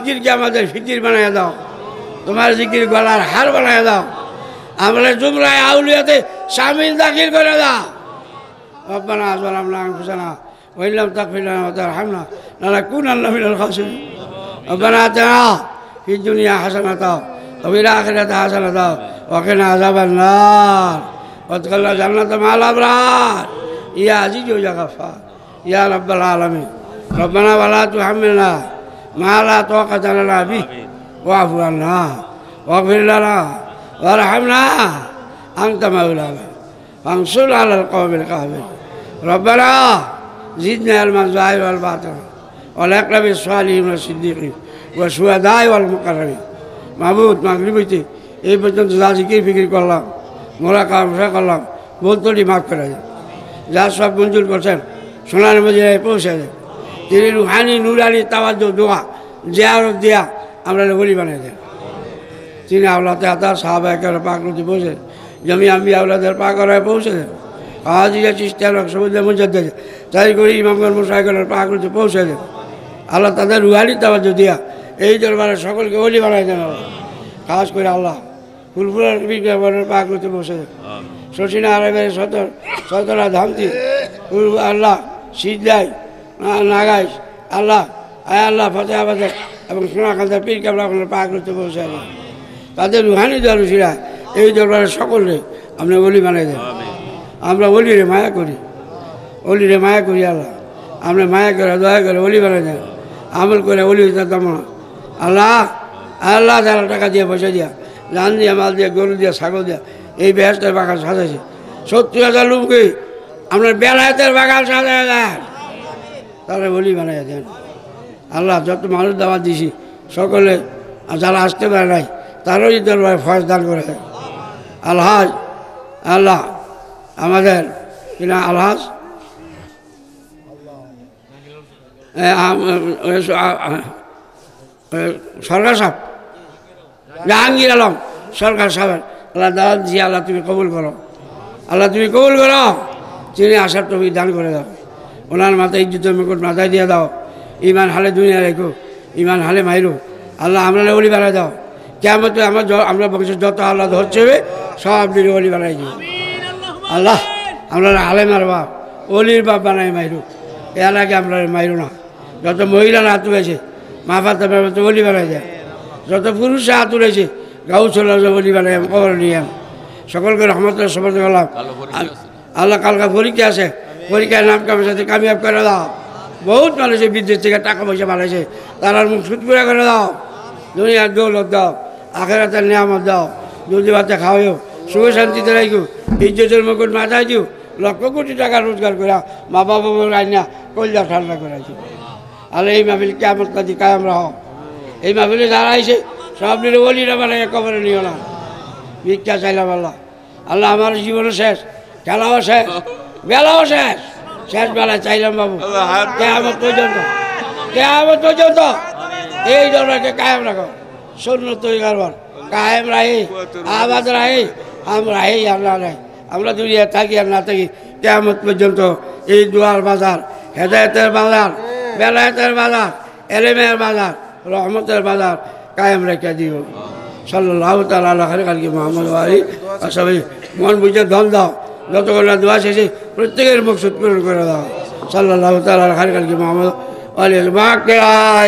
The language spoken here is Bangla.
জিকিরকে আমাদের ফিকির বানিয়ে দাও, তোমার জিকির গলার হার বানিয়ে দাও, আমরা জুমরায় আউলিয়াতে শামিল দাখিল করে দাও। রব্বানা যালামনা আনফুসানা ওয়া ইল্লাম তাগফির লানা ওয়া তারহামনা লানাকুনান্না মিনাল খাসিরিন। রব্বানা আতিনা ফিদ দুনিয়া হাসানাতাও ওয়া ফিল আখিরাতি হাসানাতাও ওয়া কিনা আযাবান নার ওয়াদখিলনা জান্নাতা মা'আল আবরার ইয়া আজিজু ইয়া গফফার ইয়া রাব্বাল আলামিন। রব্বানা ওয়া লা তুহাম্মিলনা মা লা তাকাতা লানা বিহি ওয়া'ফু আন্না ওয়াগফির লানা ওয়ারহামনা আনতা মাওলানা ফানসুরনা আলাল কওমিল কাফিরিন। রব্বানা জিদনা ইলমান যাহিরান ওয়াল বাতিনা ওয়া আলহিকনা বিস-সালিহিন ওয়াস সিদ্দিকিন ওয়াশ শুহাদা'i ওয়াল মুকাররামিন। মাবুদ, মাগরিব হইতে এই পর্যন্ত যা জিকির ফিকির করলাম, মোলাকাত করলাম, বলতলি মাফ করে দেন। যা সব মঞ্জুর করছেন সোনার মদিনায় পৌঁছে দেন। তিনি রুহানি নুরানি তাওয়াজ্জুহ দোয়া জিয়ারত দিয়া আমরা ওলি বানিয়ে দেন। তিনি আওলাদে আতা সাহাবায়ে কেরাম পাকরুতে পৌঁছে জমি আম্বি আওলাদের পাকরায় পৌঁছে দেন। কাজিয়া চিশতিয়া নকশবন্দিয়া মুজাদ্দিদ তাই করে ইমামগণ মুশাইখগণের পাকরুতে পৌঁছে দেন। আল্লাহ তাদের রুহানি তাওয়াজ্জুহ দিয়া এই দরবারে সকলকে ওলি বানাই দেন। খাস করে আল্লাহ ফুলফুলার বিজ্ঞাপনের পাকরুতে পৌঁছে দেন। শশিনা আরবের সতরা ধামতি আল্লাহ সিদ্ধাই নাগাইশ আল্লাহ আয় আল্লাহ ফতেহাবাদের এবং সোনাকান্তার পীর কেবলাখনের পাকরুতে পৌঁছে দেন। তাদের রুহানি দরুশিরা এই দরবারের সকলে আপনি ওলি বানাই দেন। আমরা ওলিরে মায়া করি, ওলিরে মায়া করি আল্লাহ, আপনি মায়া করে দয়া করে ওলি বানাই দেন। আমল করে ওলি হইতে তেমন আল্লাহ আল্লাহ যারা টাকা দিয়ে পয়সা দিয়া ধান দিয়া মাল দিয়া গরু দিয়া ছাগল দিয়া এই বেহেশতের বাগান সাজাইছে। 70,000 লোককে আপনার বেলায়েতের বাগান সাজায় দেন, তারা ওলি বানাই দেন। আল্লাহ যত মানুষ দাওয়াত দিছি সকলে যারা আসতে পারে নাই তারও এই দরবারে ফয়জ দান করে দেন। আলহাজ আল্লাহ আমাদের কিনা আলহাজ সরকার সাহেব জাহাঙ্গীর আলম সরকার সাহেবের আল্লাহ দাওয়াত দিয়ে আল্লাহ তুমি কবুল করো, আল্লাহ তুমি কবুল করো। তিনি আসার তৌফিক দান করে দাও, ওনার মাথায় ইজ্জতের মুকুট মাথায় দিয়ে দাও। ইমান হালে দুনিয়া রেখো, ইমান হালে মাইরো। আল্লাহ আমরা ওলি বানাই দাও। কিয়ামত আমরা বংশের যত আল্লাহ ধরছে সব দিলে ওলি বানাই দিও। আল্লাহ আমরা আলেমার বাপ ওলির বাপ বানাই মাইরো, এর আগে আমরা মাইরো না। যত মহিলারা হাত তুলেছে মা ফাতে ওলি বানাই দেয়, যত পুরুষরা হাত তুলেছে গাউ চলে ওলি বানাই কবর নিয়ে সকলকে রহমতের শপথ করলাম। আল্লাহ কালকা পরীক্ষা আছে, পরীক্ষায় নাম কামের সাথে কামিয়াব করে দাও। বহুত মানুষ বিদেশ থেকে টাকা পয়সা বানাইছে, তারার মুখ সুদ পুরা করে দাও। দুনিয়ার দৌলত দাও, আখেরাতের নিয়ামত দাও, দুধি ভাতে খাওয়াও, সুখ শান্তিতে রাখো, ইজ্জতের মুকুট মাথায় দিও। লক্ষ কোটি টাকা রোজগার করা মা বাবা আইনা কল্যাণ ঠান্ডা করেছি। আল্লাহ এই মাহফিল কিয়ামত কাজী কায়াম রাখো। এই মাহফিলে যারা আইছে সব নিলে ওলিরা বানাই কবরে নিও না। ভিক্ষা চাইলাম আল্লাহ, আল্লাহ আমার জীবনও শেষ, খেলাও শেষ, বেলাও শেষ, শেষ বেলায় চাইলাম বাবু কিয়ামত পর্যন্ত এই দরবারকে কায়েম রাখো। সুন্নত তৈরি করবার কায়েম রাহি আবাদ রাহি আমরা এই আল্লাহ রাহি। আমরা দুনিয়া থাকি আর না থাকি কিয়ামত পর্যন্ত এই দুয়ার বাজার, হেদায়েতের বাজার, বেলায়েতের বাজার, এলেমের বাজার, রহমতের বাজার কায়েম রেখে দিও। সাল্লাল্লাহু তাআলা আলা খালিকি মুহাম্মদ ওয়া আলিহি ওয়া সাহবিহি। মন বুঝে ধন দাও, যতগুলো দোয়া শেষে প্রত্যেকের মকসুদ পূরণ করে দাও। সাল্লাল্লাহু তাআলা আলা খালিকি মুহাম্মদ ওয়া আলিহি ওয়া সাহবিহি।